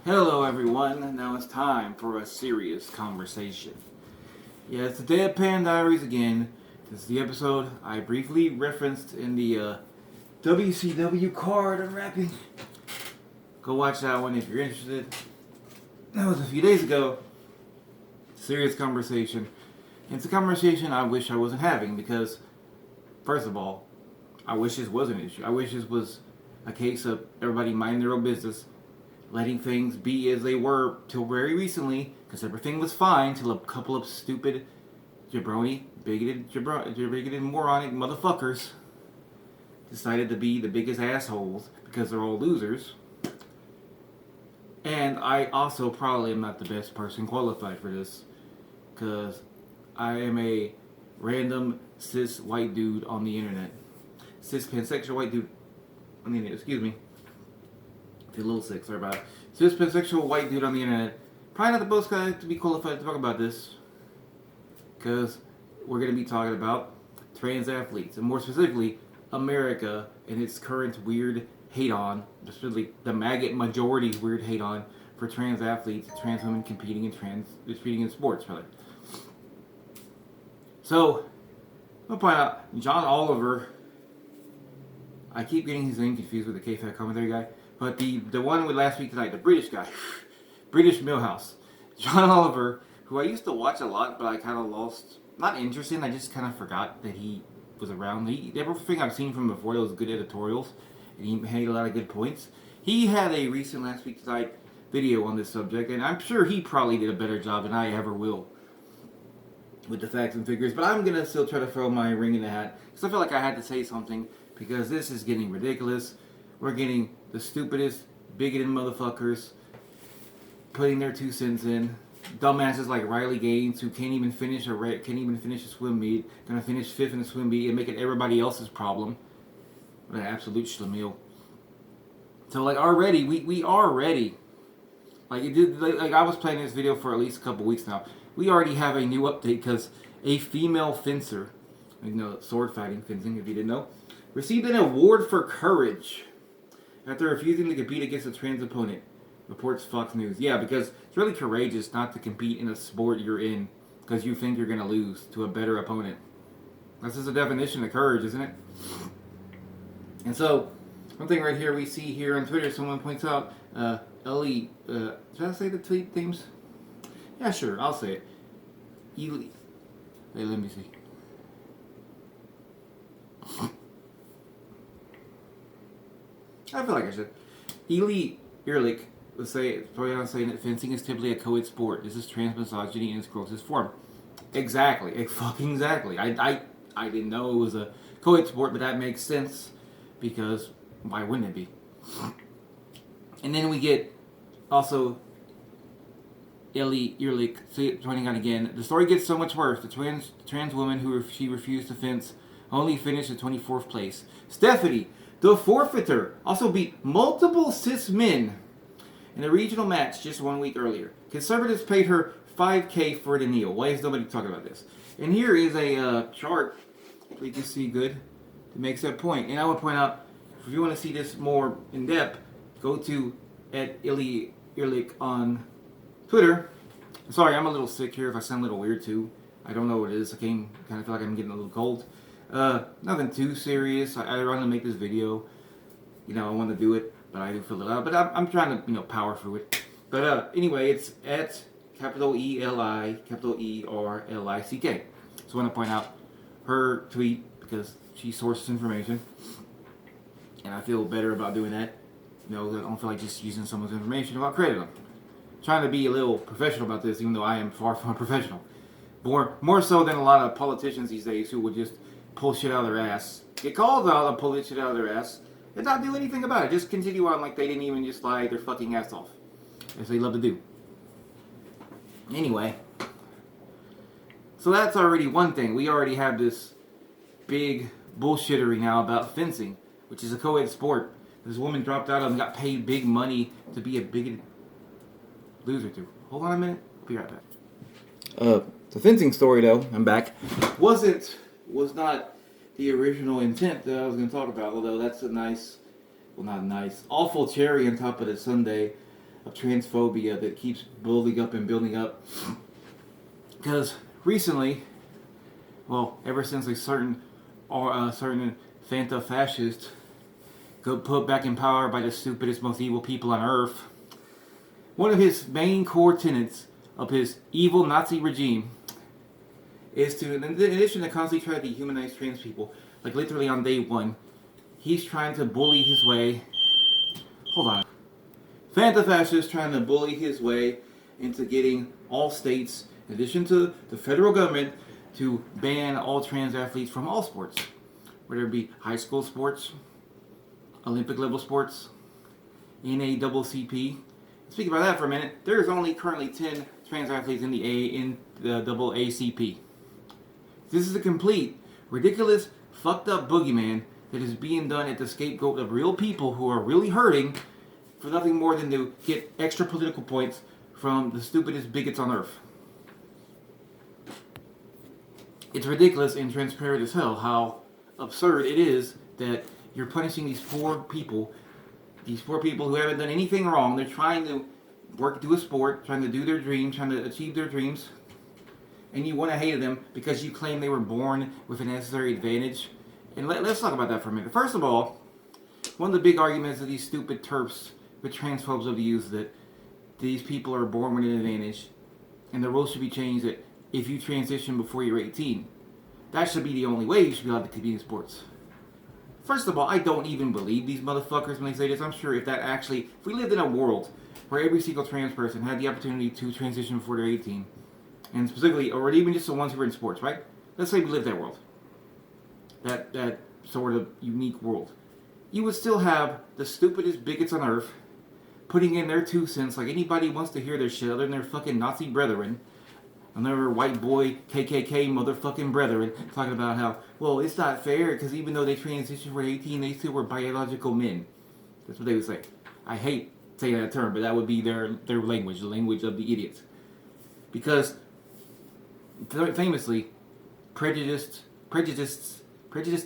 Hello everyone, now it's time for a serious conversation. Yeah, it's the Deadpan Diaries again. This is the episode I briefly referenced in the WCW card unwrapping. Go watch that one if you're interested. That was a few days ago. Serious conversation. It's a conversation I wish I wasn't having because, first of all, I wish this was an issue. I wish this was a case of everybody minding their own business, letting things be as they were till very recently, because everything was fine till a couple of stupid, bigoted moronic motherfuckers decided to be the biggest assholes because they're all losers. And I also probably am not the best person qualified for this, because I am a random cis white dude on the internet. Cis pansexual white dude on the internet, excuse me. Feel a little sick, sorry about it. Cis pansexual white dude on the internet. Probably not the best guy to be qualified to talk about this, because we're going to be talking about trans athletes, and more specifically, America and its current weird hate on, especially the maggot majority's weird hate on for trans athletes, trans women competing in sports, rather. So, I'll point out, John Oliver, I keep getting his name confused with the KFAB commentary guy, but the one with last week tonight, the British guy, British Millhouse, John Oliver, who I used to watch a lot, but I kind of lost, not interest in, I just kind of forgot that he was around. Everything I've seen from before, those good editorials, and he made a lot of good points. He had a recent last week tonight video on this subject, and I'm sure he probably did a better job than I ever will with the facts and figures, but I'm going to still try to throw my ring in the hat, because I feel like I had to say something, because this is getting ridiculous. We're getting the stupidest, bigoted motherfuckers putting their 2 cents in. Dumbasses like Riley Gaines, who can't even finish a swim meet, gonna finish 5th in the swim meet and make it everybody else's problem. What an absolute schlemiel. So like already, we already, like it did, like I was playing this video for at least a couple weeks now. We already have a new update because a female fencer, sword fighting, fencing if you didn't know, received an award for courage after refusing to compete against a trans opponent, reports Fox News. Yeah, because it's really courageous not to compete in a sport you're in because you think you're going to lose to a better opponent. That's just a definition of courage, isn't it? And so, one thing right here we see here on Twitter, someone points out, Ellie, should I say the tweet themes? Yeah, sure, I'll say it. Ellie, wait, let me see. I feel like I should. Ely Ehrlich was saying that fencing is typically a co-ed sport. This is trans misogyny in its grossest form. Exactly. Fucking exactly. I didn't know it was a co-ed sport, but that makes sense, because why wouldn't it be? And then we get also Ely Ehrlich pointing out again, the story gets so much worse. The trans woman who she refused to fence only finished in 24th place. Stephanie, the forfeiter, also beat multiple cis men in a regional match just 1 week earlier. Conservatives paid her $5,000 for the kneel. Why is nobody talking about this? And here is a chart we can see good that makes that point. And I would point out, if you want to see this more in depth, go to @Illy Ehrlich on Twitter. Sorry, I'm a little sick here if I sound a little weird too. I don't know what it is. I kind of feel like I'm getting a little cold. Nothing too serious. I want to make this video. I want to do it, but I do fill it out. But I'm trying to, power through it. But anyway, it's at ELI, ERLICK. So I want to point out her tweet because she sources information, and I feel better about doing that. I don't feel like just using someone's information without crediting them. Trying to be a little professional about this, even though I am far from a professional. More so than a lot of politicians these days who would just pull shit out of their ass, get called out and pull this shit out of their ass, and not do anything about it. Just continue on like they didn't even just lie their fucking ass off, as they love to do. Anyway, so that's already one thing. We already have this big bullshittery now about fencing, which is a co-ed sport. This woman dropped out and got paid big money to be a bigoted loser too. Hold on a minute. I'll be right back. The fencing story, though, I'm back, was not the original intent that I was going to talk about, although that's a nice, well, not nice, awful cherry on top of the sundae. of transphobia that keeps building up and building up. Because recently, well, ever since a certain Fanta fascist got put back in power by the stupidest, most evil people on earth, one of his main core tenets of his evil Nazi regime is to, in addition to constantly try to dehumanize trans people, like literally on day one, he's trying to bully his way. Hold on. Fanta fascist trying to bully his way into getting all states, in addition to the federal government, to ban all trans athletes from all sports, whether it be high school sports, Olympic level sports, NAACP. Speaking about that for a minute, there is only currently 10 trans athletes in the AACP. This is a complete, ridiculous, fucked up boogeyman that is being done at the scapegoat of real people who are really hurting for nothing more than to get extra political points from the stupidest bigots on earth. It's ridiculous and transparent as hell how absurd it is that you're punishing these poor people who haven't done anything wrong. They're trying to do a sport, trying to do their dreams, trying to achieve their dreams, and you want to hate them because you claim they were born with a necessary advantage. And let's talk about that for a minute. First of all, one of the big arguments of these stupid TERFs with transphobes of the use that these people are born with an advantage, and the rules should be changed that if you transition before you're 18, that should be the only way you should be allowed to compete in sports. First of all, I don't even believe these motherfuckers when they say this. I'm sure if we lived in a world where every single trans person had the opportunity to transition before they're 18, and specifically, or even just the ones who are in sports, right? Let's say we live that world. That sort of unique world. You would still have the stupidest bigots on earth putting in their 2 cents like anybody wants to hear their shit other than their fucking Nazi brethren. Another white boy KKK motherfucking brethren talking about how, well, it's not fair because even though they transitioned for 18, they still were biological men. That's what they would say. I hate saying that term, but that would be their language, the language of the idiots. Because, famously, prejudiced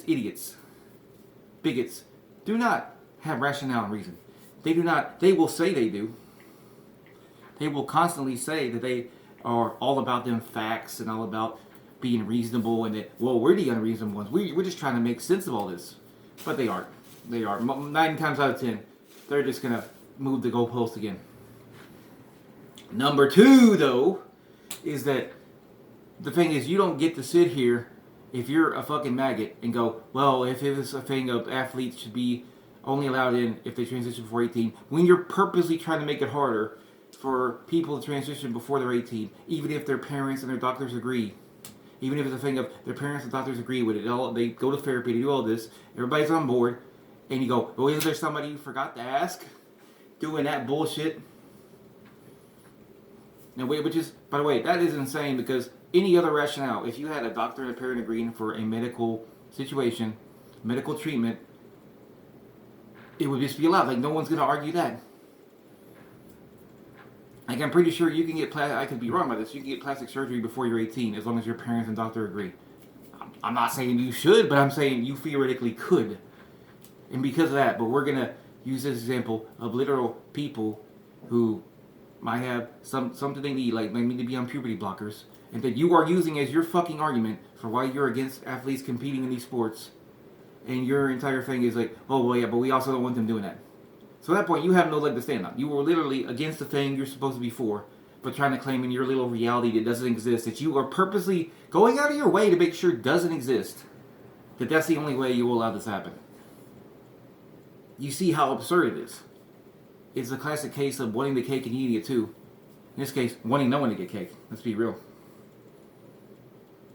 idiots, bigots, do not have rationale and reason. They will say they do. They will constantly say that they are all about them facts and all about being reasonable and that, well, we're the unreasonable ones. We're just trying to make sense of all this. But they aren't. They are. 9 times out of 10, they're just going to move the goalpost again. Number 2, though, is that the thing is you don't get to sit here if you're a fucking maggot and go, well, if it was a thing of athletes should be only allowed in if they transition before 18, when you're purposely trying to make it harder for people to transition before they're 18, even if their parents and their doctors agree. Even if it's a thing of their parents and doctors agree with it. They go to therapy, they do all this, everybody's on board, and you go, well, is there somebody you forgot to ask? Doing that bullshit. Now, which is, by the way, that is insane because any other rationale, if you had a doctor and a parent agreeing for a medical situation, medical treatment, it would just be allowed. Like, no one's going to argue that. Like, I'm pretty sure you can get, I could be wrong about this, you can get plastic surgery before you're 18 as long as your parents and doctor agree. I'm not saying you should, but I'm saying you theoretically could. And because of that, but we're going to use this example of literal people who might have something they need, like they need to be on puberty blockers, and that you are using as your fucking argument for why you're against athletes competing in these sports, and your entire thing is like, oh, well, yeah, but we also don't want them doing that. So at that point, you have no leg to stand on. You were literally against the thing you're supposed to be for, but trying to claim in your little reality that doesn't exist, that you are purposely going out of your way to make sure doesn't exist, that that's the only way you will allow this to happen. You see how absurd it is. It's a classic case of wanting the cake and eating it too. In this case, wanting no one to get cake. Let's be real.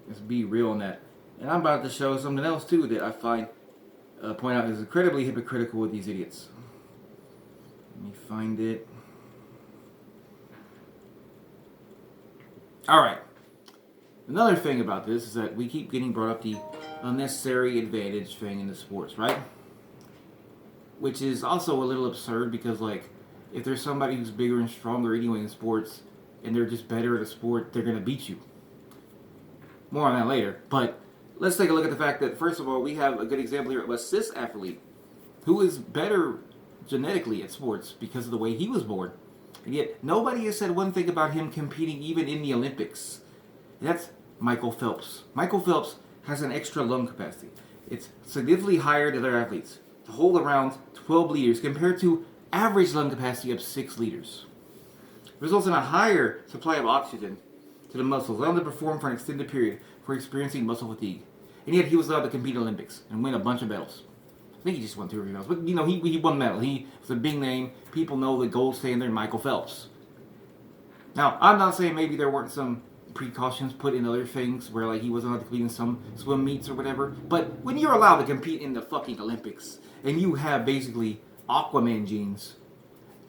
Let's be real on that. And I'm about to show something else too that I find, point out is incredibly hypocritical with these idiots. Let me find it. Alright. Another thing about this is that we keep getting brought up the unnecessary advantage thing in the sports, right? Which is also a little absurd because, like, if there's somebody who's bigger and stronger anyway in sports and they're just better at a sport, they're going to beat you. More on that later. But let's take a look at the fact that, first of all, we have a good example here of a cis athlete who is better genetically at sports because of the way he was born. And yet, nobody has said one thing about him competing even in the Olympics. And that's Michael Phelps. Michael Phelps has an extra lung capacity. It's significantly higher than other athletes, to hold around 12 liters compared to average lung capacity of 6 liters. It results in a higher supply of oxygen to the muscles, allowing them to perform for an extended period for experiencing muscle fatigue. And yet he was allowed to compete in the Olympics and win a bunch of medals. I think he just won 2 or 3 medals, but he won medals. He was a big name. People know the gold standard, Michael Phelps. Now, I'm not saying maybe there weren't some precautions put in other things where like he wasn't allowed to compete in some swim meets or whatever, but when you're allowed to compete in the fucking Olympics and you have basically Aquaman genes,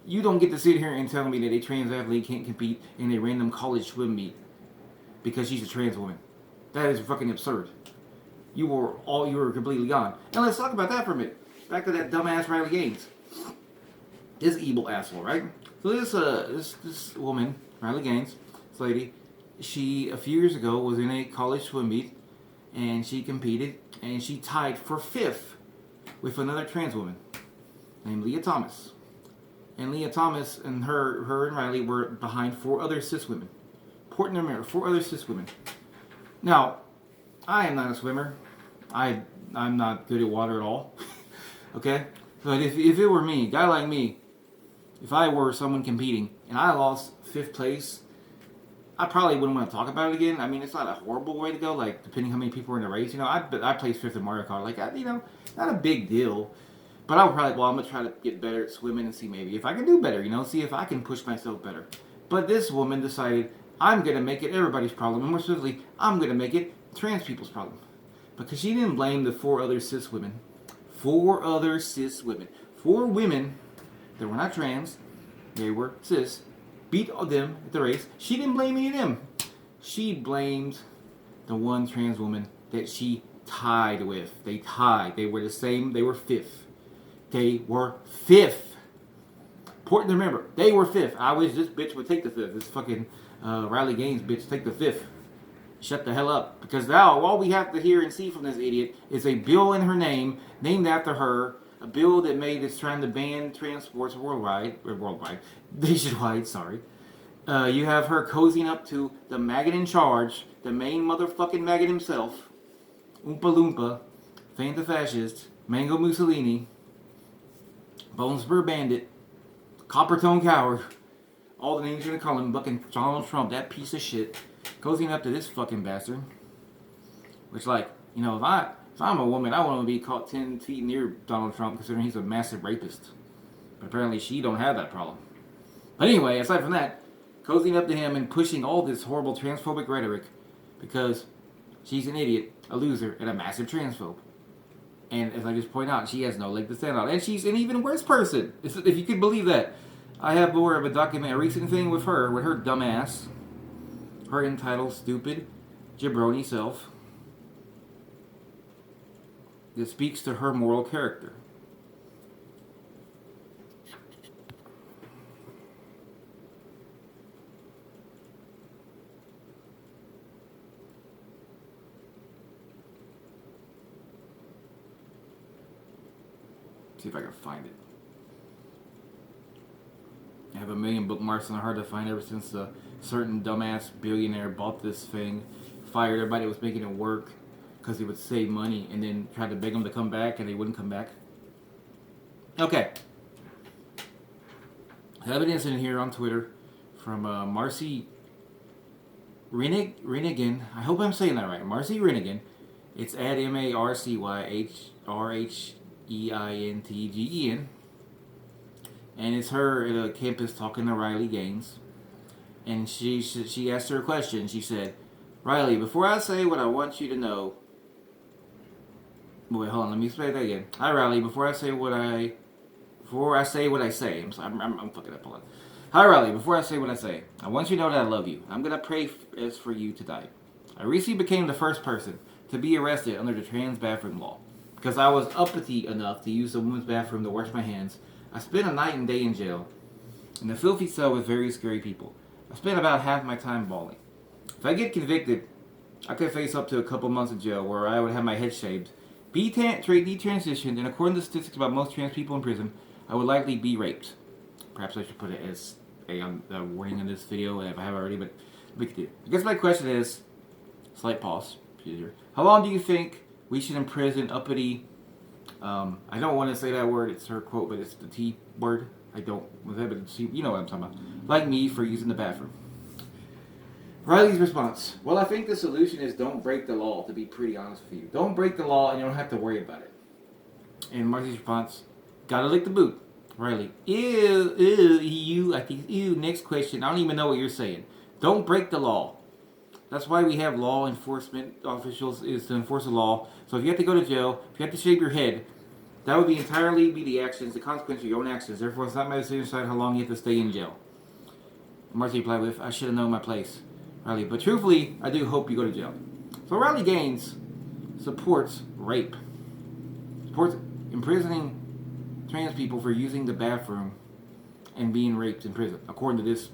you don't get to sit here and tell me that a trans athlete can't compete in a random college swim meet because she's a trans woman. That is fucking absurd. You were completely gone. And let's talk about that for a minute. Back to that dumbass Riley Gaines. This evil asshole, right? So this woman, Riley Gaines, this lady, she a few years ago was in a college swim meet, and she competed, and she tied for 5th with another trans woman named Leah Thomas. And Leah Thomas and her and Riley were behind 4 other cis women. Important to remember, 4 other cis women. Now, I am not a swimmer. I'm not good at water at all. Okay? But if it were me, a guy like me, if I were someone competing and I lost 5th place, I probably wouldn't want to talk about it again. I mean, it's not a horrible way to go, like, depending how many people were in the race. I placed 5th in Mario Kart. Like, not a big deal. But I would probably, I'm going to try to get better at swimming and see maybe if I can do better, see if I can push myself better. But this woman decided, I'm going to make it everybody's problem. And more specifically, I'm going to make it trans people's problem. Because she didn't blame the 4 other cis women. 4 other cis women. 4 women that were not trans, they were cis, beat them at the race. She didn't blame any of them. She blamed the one trans woman that she tied with. They tied. They were the same. They were 5th. They were 5th. Important to remember. They were 5th. I wish this bitch would take the 5th. This fucking Riley Gaines bitch take the 5th. Shut the hell up. Because now all we have to hear and see from this idiot is a bill in her name, named after her, a bill that is trying to ban trans sports nationwide, sorry. You have her cozying up to the maggot in charge, the main motherfucking maggot himself, Oompa Loompa, Fanta Fascist, Mango Mussolini, Bone Spur Bandit, Copper Tone Coward, all the names you're gonna call him, fucking Donald Trump, that piece of shit, cozying up to this fucking bastard. Which, like, if I'm a woman, I want to be caught 10 feet near Donald Trump, considering he's a massive rapist. But apparently she don't have that problem. But anyway, aside from that, cozying up to him and pushing all this horrible transphobic rhetoric because she's an idiot, a loser, and a massive transphobe. And as I just point out, she has no leg to stand on. And she's an even worse person, if you could believe that. I have more of a recent thing with her dumb ass, her entitled, stupid, jabroni self, that speaks to her moral character. See if I can find it. I have a million bookmarks and they're hard to find ever since a certain dumbass billionaire bought this thing, fired everybody that was making it work because he would save money, and then tried to beg them to come back and they wouldn't come back. Okay. I have an incident here on Twitter from Marcy Renigan. I hope I'm saying that right. Marcy Renigan. It's at MarcyHREintgen. And it's her at a campus talking to Riley Gaines. And she asked her a question. She said, Riley, before I say what I want you to know... Wait, hold on. Let me say that again. Hi, Riley. Before I say what I say... I'm fucking up. Hold on. Hi, Riley. Before I say what I say, I want you to know that I love you. I'm going to pray as for you tonight. I recently became the first person to be arrested under the trans bathroom law because I was uppity enough to use the women's bathroom to wash my hands. I spent a night and day in jail in a filthy cell with very scary people. I spent about half my time bawling. If I get convicted, I could face up to a couple months in jail where I would have my head shaved, be detransitioned, and according to statistics about most trans people in prison, I would likely be raped. Perhaps I should put it as a warning in this video if I haven't already, but we could do. I guess my question is, slight pause. How long do you think we should imprison uppity? I don't want to say that word. It's her quote, but it's the T word. I don't. But you know what I'm talking about. Like me for using the bathroom. Riley's response. Well, I think the solution is don't break the law. To be pretty honest with you, don't break the law, and you don't have to worry about it. And Marcy's response. Gotta lick the boot. Riley. Ew, you. I think. Ew. Next question. I don't even know what you're saying. Don't break the law. That's why we have law enforcement officials, is to enforce the law. So if you have to go to jail, if you have to shave your head, that would be entirely the actions, the consequence of your own actions. Therefore, it's not my decision to decide how long you have to stay in jail. Marcy replied with, I should have known my place. Riley, but truthfully, I do hope you go to jail. So Riley Gaines supports rape. Supports imprisoning trans people for using the bathroom and being raped in prison, according to this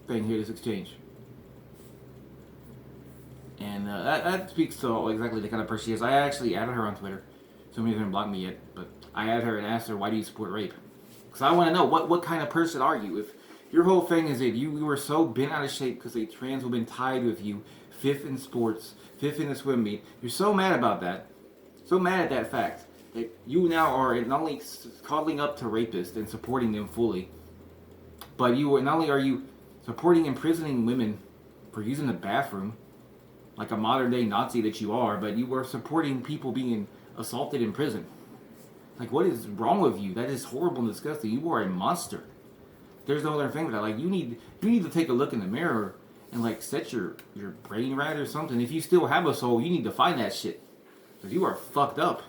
thing here, this exchange. And that speaks to exactly the kind of person she is. I actually added her on Twitter. Somebody hasn't blocked me yet, but I added her and asked her, why do you support rape? Because I want to know, what kind of person are you? If your whole thing is that you were so bent out of shape because a trans woman tied with you, 5th in sports, 5th in the swim meet, you're so mad about that, so mad at that fact, that you now are not only coddling up to rapists and supporting them fully, but not only are you supporting imprisoning women for using the bathroom, like a modern day Nazi that you are, but you are supporting people being assaulted in prison. Like, what is wrong with you? That is horrible and disgusting. You are a monster. There's no other thing with that. Like, you need to take a look in the mirror and like set your brain right or something. If you still have a soul, you need to find that shit. Because you are fucked up.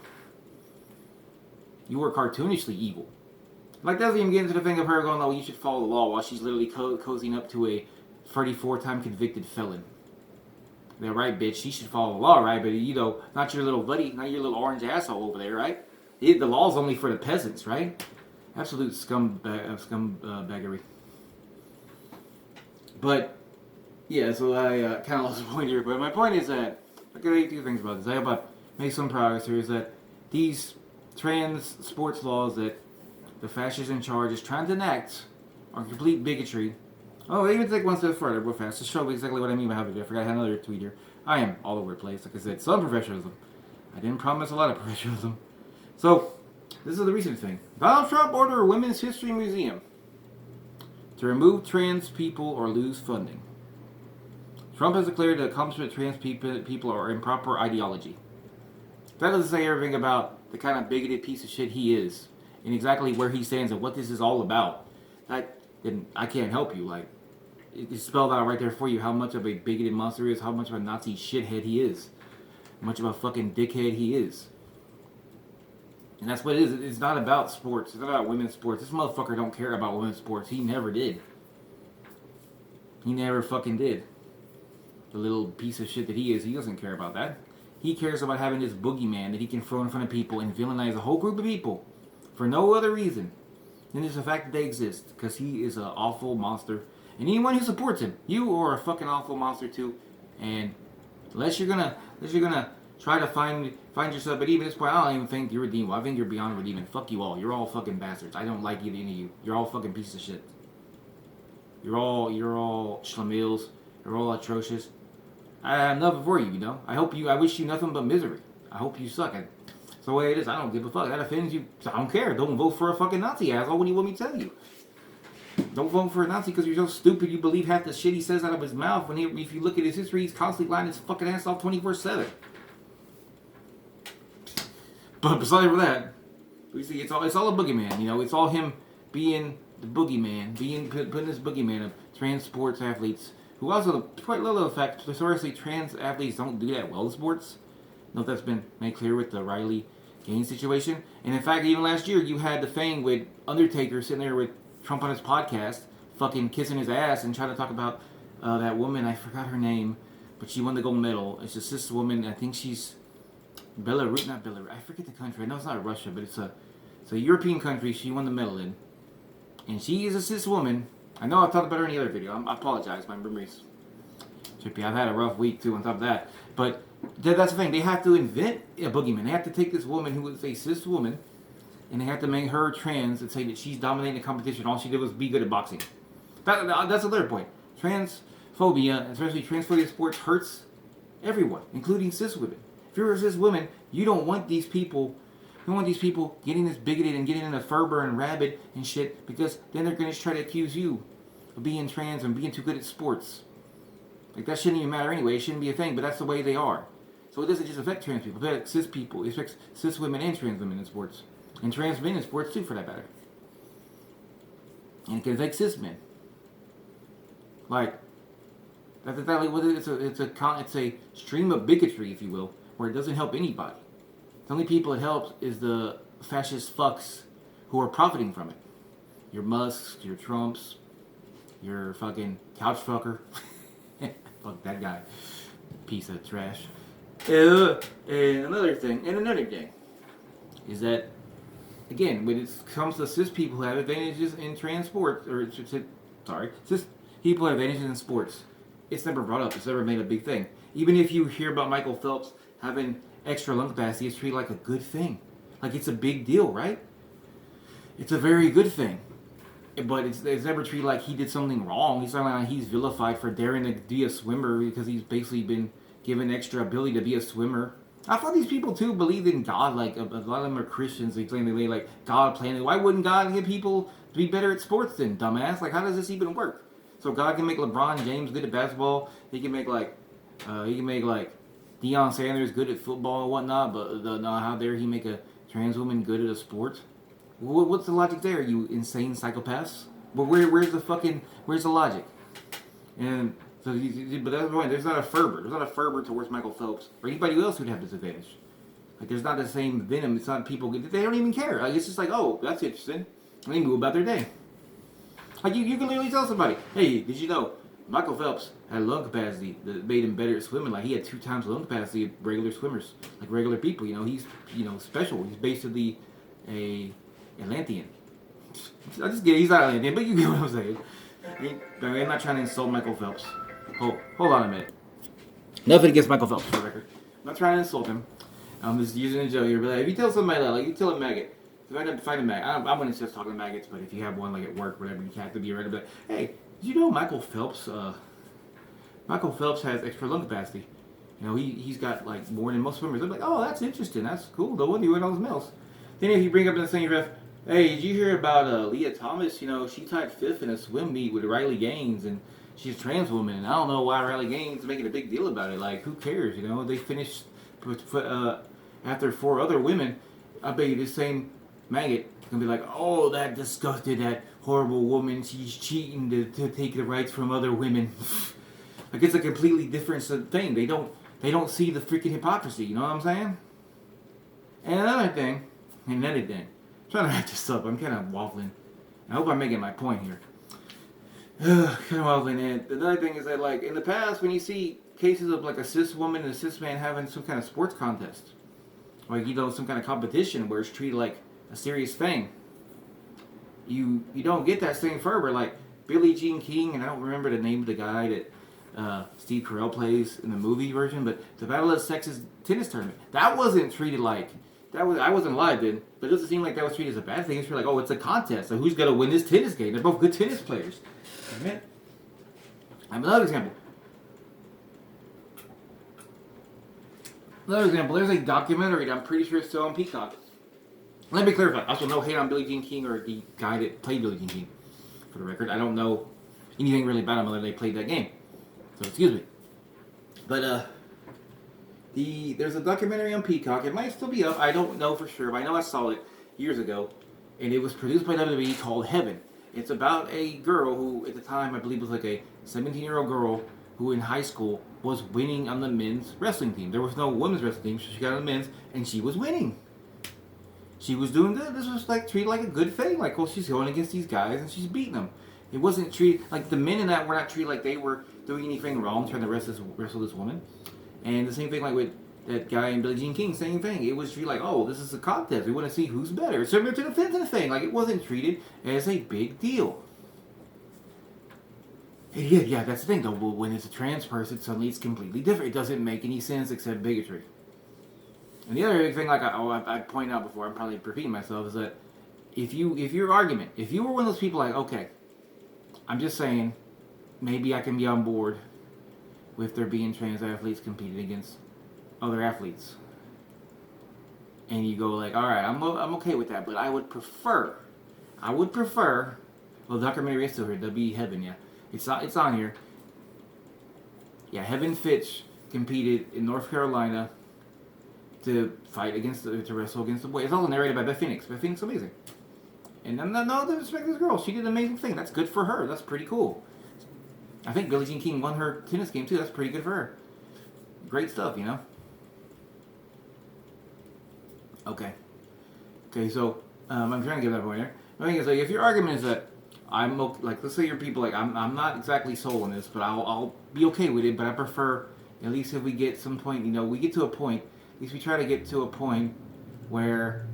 You are cartoonishly evil. Like, doesn't even get into the thing of her going, oh, you should follow the law, while she's literally cozying up to a 34-time convicted felon. Yeah, right, bitch. She should follow the law, right? But, you know, not your little buddy, not your little orange asshole over there, right? The law's only for the peasants, right? Absolute scumbaggery. But, yeah, so I kind of lost the point here. But my point is that, I got 82 things about this. I hope I make some progress here, is that these trans sports laws that the fascists in charge is trying to enact are complete bigotry. Oh, they even take one step further real fast to show exactly what I mean by how I forgot I had another tweet here. I am all over the place. Like I said, some professionalism. I didn't promise a lot of professionalism. So, this is the recent thing. Donald Trump ordered a Women's History Museum to remove trans people or lose funding. Trump has declared the accomplishment of trans people are improper ideology. That doesn't say everything about the kind of bigoted piece of shit he is, and exactly where he stands and what this is all about. Then I can't help you. Like, it's spelled out right there for you how much of a bigoted monster he is, how much of a Nazi shithead he is, how much of a fucking dickhead he is. And that's what it is. It's not about sports. It's not about women's sports. This motherfucker don't care about women's sports. He never did. He never fucking did. The little piece of shit that he is, he doesn't care about that. He cares about having this boogeyman that he can throw in front of people and villainize a whole group of people for no other reason than just the fact that they exist. Because he is an awful monster. And anyone who supports him, you are a fucking awful monster too. And unless you're gonna try to find yourself, but even at this point, I don't even think you're redeemable. I think you're beyond redeeming. Fuck you all. You're all fucking bastards. I don't like either of you. You're all fucking pieces of shit. You're all schlemiels. You're all atrocious. I have nothing for you, you know. I wish you nothing but misery. I hope you suck. That's the way it is. I don't give a fuck. That offends you. I don't care. Don't vote for a fucking Nazi, asshole. What do you want me to tell you? Don't vote for a Nazi because you're so stupid you believe half the shit he says out of his mouth. If you look at his history, he's constantly lying his fucking ass off 24/7. But besides for that, we see it's all a boogeyman. You know, it's all him being the boogeyman, putting this boogeyman of trans sports athletes. Who also, quite a little fact, historically, trans athletes don't do that well in sports. Note that's been made clear with the Riley Gaines situation. And in fact, even last year, you had the thing with Undertaker sitting there with Trump on his podcast, fucking kissing his ass and trying to talk about that woman. I forgot her name, but she won the gold medal. It's a cis woman. I think she's Belarus, not Belarus. I forget the country. I know it's not Russia, but it's a European country. She won the medal in, and she is a cis woman. I know I've talked about her in the other video. I apologize. My memory's trippy. I've had a rough week too on top of that. But that's the thing. They have to invent a boogeyman. They have to take this woman who is a cis woman, and they have to make her trans and say that she's dominating the competition. All she did was be good at boxing. That's another point. Transphobia, especially transphobia sports, hurts everyone, including cis women. If you're a cis woman, you don't want these people. You don't want these people getting this bigoted and getting in a fervor and rabid and shit, because then they're gonna try to accuse you of being trans and being too good at sports. Like, that shouldn't even matter anyway. It shouldn't be a thing, but that's the way they are. So it doesn't just affect trans people. It affects cis people. It affects cis women and trans women in sports. And trans men in sports too, for that matter. And it can affect cis men. Like, that's exactly what it is. It's a stream of bigotry, if you will, where it doesn't help anybody. The only people it helps is the fascist fucks who are profiting from it. Your Musks, your Trumps, your fucking couch fucker. Fuck that guy. Piece of trash. And another thing is that, again, when it comes to cis people who have advantages in trans sports, cis people who have advantages in sports, it's never brought up. It's never made a big thing. Even if you hear about Michael Phelps having extra lung capacity, it's treated like a good thing. Like, it's a big deal, right? It's a very good thing. But it's never treated like he did something wrong. It's not like he's vilified for daring to be a swimmer because he's basically been given extra ability to be a swimmer. I thought these people too believed in God. Like, a lot of them are Christians. They claim they like God planning. Why wouldn't God get people to be better at sports then, dumbass? Like, how does this even work? So God can make LeBron James good at basketball. He can make Deion Sanders good at football and whatnot. But how dare he make a trans woman good at a sport? What's the logic there, you insane psychopaths? But where's the logic? And so, but that's the point. There's not a fervor. There's not a fervor towards Michael Phelps or anybody else who'd have this advantage. Like, there's not the same venom. It's not people. They don't even care. Like, it's just like, oh, that's interesting. And they move about their day. Like, you can literally tell somebody, hey, did you know Michael Phelps had lung capacity that made him better at swimming? Like, he had 2 times lung capacity of regular swimmers, like regular people. He's special. He's basically a Atlantean. I just get he's not Atlantean, but you get what I'm saying. I'm not trying to insult Michael Phelps. Hold on a minute. Nothing against Michael Phelps, for the record. I'm not trying to insult him. I'm just using a joke here. But if you tell somebody that, like, you tell a maggot, if I find a maggot, I'm going to just talking to maggots, but if you have one, like, at work, whatever, you have to be ready to be like, hey, did you know Michael Phelps has extra lung capacity? He's got, like, more than most swimmers. I'm like, oh, that's interesting. That's cool. No wonder you went all those mills. Then if you bring up in the same breath, hey, did you hear about Leah Thomas? She tied 5th in a swim meet with Riley Gaines, and she's a trans woman, and I don't know why Riley Gaines is making a big deal about it. Like, who cares? They finished after 4 other women. I bet you this same maggot is gonna be like, oh, that disgusted, that horrible woman. She's cheating to take the rights from other women. Like, it's a completely different thing. They don't see the freaking hypocrisy. You know what I'm saying? And another thing. I'm trying to wrap this up. I'm kind of waffling. I hope I'm making my point here. Kind of waffling. And another thing is that, like, in the past, when you see cases of, like, a cis woman and a cis man having some kind of sports contest, like, some kind of competition where it's treated like a serious thing, you don't get that same fervor. Like, Billie Jean King, and I don't remember the name of the guy that Steve Carell plays in the movie version, but the Battle of the Sexes tennis tournament, that wasn't treated like... I wasn't alive then, but it doesn't seem like that was treated as a bad thing. It's like, oh, it's a contest, so who's going to win this tennis game? They're both good tennis players. I have another example. There's a documentary that I'm pretty sure is still on Peacock. Let me clarify. Also, no hate on Billie Jean King or the guy that played Billie Jean King. For the record, I don't know anything really about him other than they played that game. So, excuse me. But, there's a documentary on Peacock. It might still be up. I don't know for sure, but I know I saw it years ago. And it was produced by WWE called Heaven. It's about a girl who, at the time, I believe was like a 17-year-old girl who in high school was winning on the men's wrestling team. There was no women's wrestling team, so she got on the men's, and she was winning. She was doing good. This was like treated like a good thing. Like, well, she's going against these guys, and she's beating them. It wasn't treated, like, the men in that were not treated like they were doing anything wrong, trying to wrestle this woman. And the same thing, like, with that guy in Billie Jean King, same thing. It was treated like, oh, this is a contest. We want to see who's better. Similar to the fencing thing. Like, it wasn't treated as a big deal. And yeah, that's the thing, though. When it's a trans person, suddenly it's completely different. It doesn't make any sense except bigotry. And the other big thing, like I pointed out before, I'm probably repeating myself, is that if you were one of those people like, okay, I'm just saying, maybe I can be on board with there being trans athletes competing against other athletes. And you go like, all right, I'm okay with that, but I would prefer, well, the documentary is still here, W Heaven, yeah. It's on here. Yeah, Heaven Fitch competed in North Carolina to fight to wrestle against the boy. It's also narrated by Beth Phoenix. Beth Phoenix is amazing. And no disrespect to this girl. She did an amazing thing. That's good for her. That's pretty cool. I think Billie Jean King won her tennis game too. That's pretty good for her. Great stuff, you know? Okay, so I'm trying to get that point there. The thing is, like, if your argument is that I'm okay, like, let's say your people, like, I'm not exactly sold on this, but I'll be okay with it, but I prefer, at least if we get some point, you know, we get to a point, at least we try to get to a point where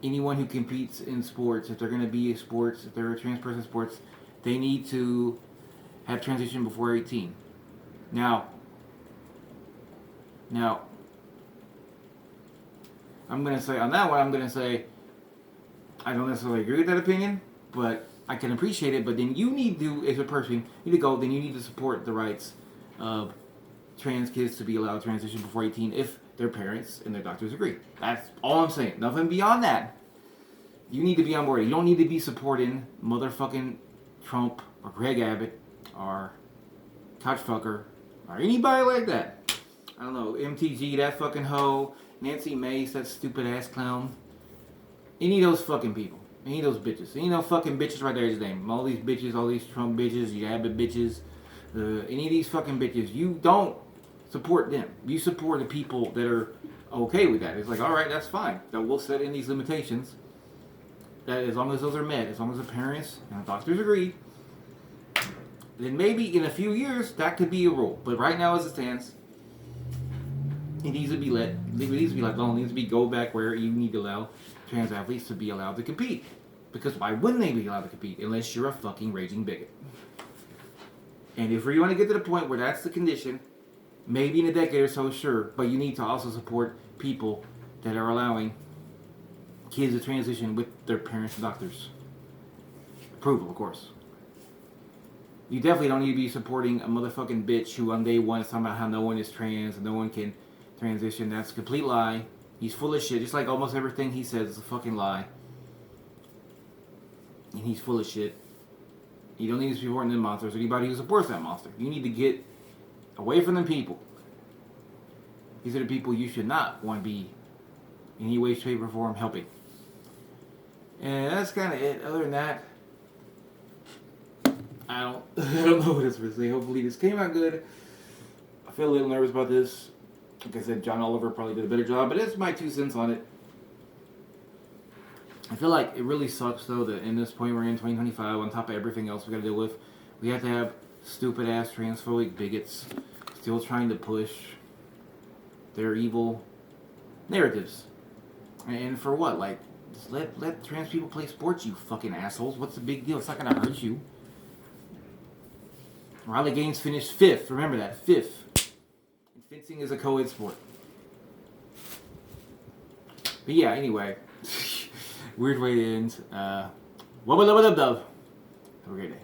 anyone who competes in sports, if they're going to be in sports, if they're a trans person in sports, they need to have transition before 18. Now, I'm going to say, on that one, I don't necessarily agree with that opinion, but I can appreciate it. But then you need to, as a person, you need to go, then you need to support the rights of trans kids to be allowed to transition before 18 if their parents and their doctors agree. That's all I'm saying. Nothing beyond that. You need to be on board. You don't need to be supporting motherfucking Trump or Greg Abbott or Couchfucker or anybody like that. I don't know, MTG, that fucking hoe, Nancy Mace, that stupid ass clown. Any of those fucking people. Any of those bitches. Any of those fucking bitches right there is his name. All these bitches, all these Trump bitches, you Abbott bitches, any of these fucking bitches, you don't support them. You support the people that are okay with that. It's like, alright, that's fine. That we'll set in these limitations. That as long as those are met, as long as the parents and the doctors agree, then maybe in a few years that could be a rule. But right now as it stands, it needs to be let alone. It needs to be go back where you need to allow trans athletes to be allowed to compete. Because why wouldn't they be allowed to compete unless you're a fucking raging bigot? And if you want to get to the point where that's the condition, maybe in a decade or so, sure. But you need to also support people that are allowing kids to transition with their parents and doctors' approval, of course. You definitely don't need to be supporting a motherfucking bitch who on day one is talking about how no one is trans and no one can transition. That's a complete lie. He's full of shit. Just like almost everything he says is a fucking lie. And he's full of shit. You don't need to be supporting them monsters or anybody who supports that monster. You need to get away from them people. These are the people you should not want to be in any way, shape, or form helping. And that's kind of it. Other than that, I don't know what else to say. Hopefully this came out good. I feel a little nervous about this. Like I said, John Oliver probably did a better job, but it's my 2 cents on it. I feel like it really sucks though that in this point we're in 2025, on top of everything else we gotta deal with, we have to have stupid ass transphobic bigots still trying to push their evil narratives. And for what? Like, just let trans people play sports, you fucking assholes. What's the big deal? It's not gonna hurt you. Riley Gaines finished 5th. Remember that, 5th. And fencing is a co-ed sport. But yeah, anyway. Weird way to end. Have a great day.